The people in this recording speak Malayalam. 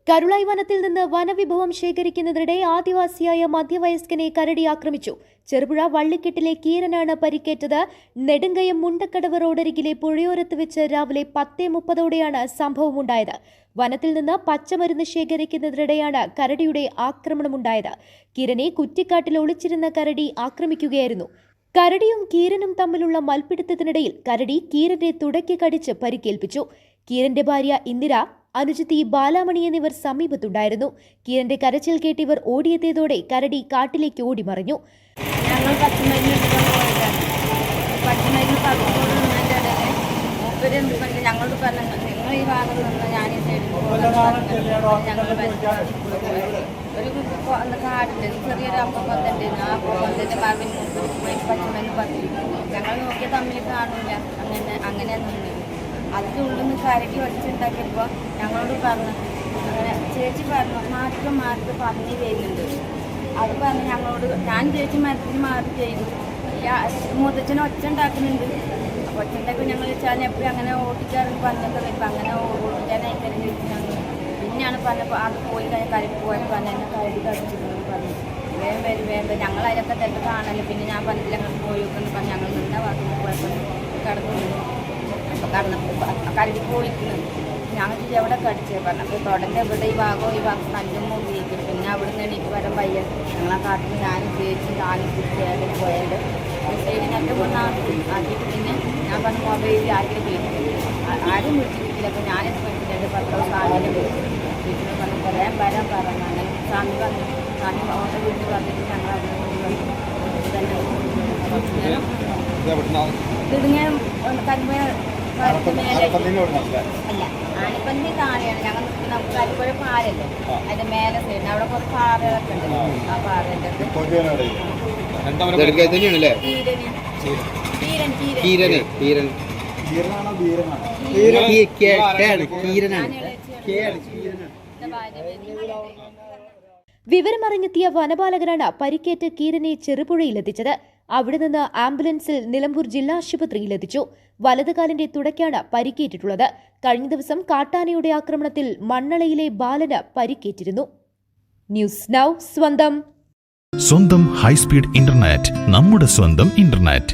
കരുളായി വനത്തിൽ നിന്ന് വനവിഭവം ശേഖരിക്കുന്നതിനിടെ ആദിവാസിയായ മധ്യവയസ്കനെ കരടി ആക്രമിച്ചു. ചെറുപുഴ വള്ളിക്കെട്ടിലെ കീരനാണ് പരിക്കേറ്റത്. നെടുങ്കയം മുണ്ടക്കടവ് റോഡരികിലെ പുഴയോരത്ത് വെച്ച് രാവിലെ 10:30ഓടെയാണ് സംഭവമുണ്ടായത്. വനത്തിൽ നിന്ന് പച്ചമരുന്ന് ശേഖരിക്കുന്നതിനിടെയാണ് കരടിയുടെ ആക്രമണമുണ്ടായത്. കീരനെ കുറ്റിക്കാട്ടിൽ ഒളിച്ചിരുന്ന കരടി ആക്രമിക്കുകയായിരുന്നു. കരടിയും കീരനും തമ്മിലുള്ള മൽപ്പിടുത്തത്തിനിടയിൽ കരടി കീരന്റെ തുടയ്ക്ക് കടിച്ച് പരിക്കേൽപ്പിച്ചു. കീരന്റെ ഭാര്യ ഇന്ദിര, അനുജത്തി ബാലാമണി എന്നിവർ സമീപത്തുണ്ടായിരുന്നു. കീരന്റെ കരച്ചിൽ കേട്ട് ഇവർ ഓടിയെത്തിയതോടെ കരടി കാട്ടിലേക്ക് ഓടിമറിഞ്ഞു. ഞങ്ങൾ പച്ചമരുന്ന് ഞങ്ങളോട് പറഞ്ഞു, നിങ്ങൾ ഈ ഭാഗം നിന്ന് ഞാൻ ഈ സൈഡിൽ ഞങ്ങൾ ഒരു കാടുണ്ട്, ചെറിയൊരു അമ്പൊന്നുണ്ടായിരുന്നു. ആ പൊന്നതിൻ്റെ മറവിൽ പച്ചമരുന്ന് പറഞ്ഞു. ഞങ്ങൾ നോക്കിയ തമ്മിൽ കാണില്ല. അങ്ങനെ നിന്ന് അതിൻ്റെ ഉള്ളിൽ നിന്ന് കരടി വലിച്ചുണ്ടാക്കിയപ്പോൾ ഞങ്ങളോട് പറഞ്ഞു, അങ്ങനെ ചേച്ചി പറഞ്ഞു മാർക്ക് പന്നി ചെയ്യുന്നുണ്ട്. അത് പറഞ്ഞ് ഞങ്ങളോട് ഞാൻ ചേച്ചി മരത്തിന് മാറി ചെയ്തു. മുതച്ചനെ ഒച്ച ഉണ്ടാക്കുന്നുണ്ട്. അപ്പോൾ ഒച്ച ഉണ്ടാക്കി ഞങ്ങൾ വെച്ചാൽ എപ്പോഴും അങ്ങനെ ഓടിക്കാറുണ്ട്. പന്നൊക്കെ വരുമ്പോൾ അങ്ങനെ ഓടിക്കാനായിട്ട് ചോദിച്ചു. ഞങ്ങൾ പിന്നെയാണ് പറഞ്ഞപ്പോൾ അത് പോയി കഴിഞ്ഞാൽ കരടി പോയി പറഞ്ഞ് എന്നെ കരടി കടിച്ചിട്ടുണ്ട് പറഞ്ഞു. വേഗം ഞങ്ങൾ അതിലൊക്കെ തന്നെ കാണല്ലോ. പിന്നെ ഞാൻ പറഞ്ഞില്ല ഞങ്ങൾ പോയി വെക്കുന്നു പറഞ്ഞ് ഞങ്ങൾ നിന്ന വാക്കിൽ പോയപ്പോൾ കടന്നു കരടി പോയിക്കുന്നത്. ഞങ്ങൾ എവിടെ കടിച്ചത് പറഞ്ഞപ്പോൾ തൊടൻ്റെ ഇവിടെ ഈ ഭാഗം നല്ലും ഉപയോഗിക്കും. പിന്നെ അവിടെ നിന്ന് എനിക്ക് വരാൻ വയ്യ. ഞങ്ങളെ കാട്ടിൽ ഞാനും ചേച്ചി നാലും കുട്ടിയാലും പോയാൽ സൈഡിനൊക്കെ ആക്കിയിട്ട് പിന്നെ ഞാൻ പറഞ്ഞ മൊബൈലിൽ ആരും ആരും വിളിച്ചിട്ടില്ല. അപ്പോൾ ഞാനിത് പഠിച്ചിട്ടുണ്ട് 10 ദിവസം ആദ്യം വീട്ടിൽ പറഞ്ഞ് വരാൻ പറഞ്ഞു. അങ്ങനെ സ്വാമി പറഞ്ഞു. സ്വാമി ഓട്ടോ വീട്ടിൽ വന്നിട്ട് ഞങ്ങൾ ഇടുങ്ങിയ കരിമ്പ അല്ല ആണിപ്പന്തി താഴെയാണ് ഞങ്ങൾ നിൽക്കുന്ന. നമുക്ക് കരിപ്പുഴ പാലല്ലേ, അതിന്റെ മേലെ സൈഡിന് അവിടെ കുറച്ച് പാറകളൊക്കെ ഉണ്ട്. ആ പാറയുടെ വിവരമറിഞ്ഞെത്തിയ വനപാലകരാണ് പരിക്കേറ്റ് കീരനെ ചെറുപുഴയിലെത്തിച്ചത്. അവിടെ നിന്ന് ആംബുലൻസിൽ നിലമ്പൂർ ജില്ലാ ആശുപത്രിയിലെത്തിച്ചു. വലതുകാലിന്റെ തുടയ്ക്കാണ് പരിക്കേറ്റിട്ടുള്ളത്. കഴിഞ്ഞ ദിവസം കാട്ടാനയുടെ ആക്രമണത്തിൽ മണ്ണളയിലെ ബാലന് പരിക്കേറ്റിരുന്നു. ന്യൂസ് നൗ സ്വന്തം ഹൈസ്പീഡ് ഇന്റർനെറ്റ്, നമ്മുടെ സ്വന്തം ഇന്റർനെറ്റ്.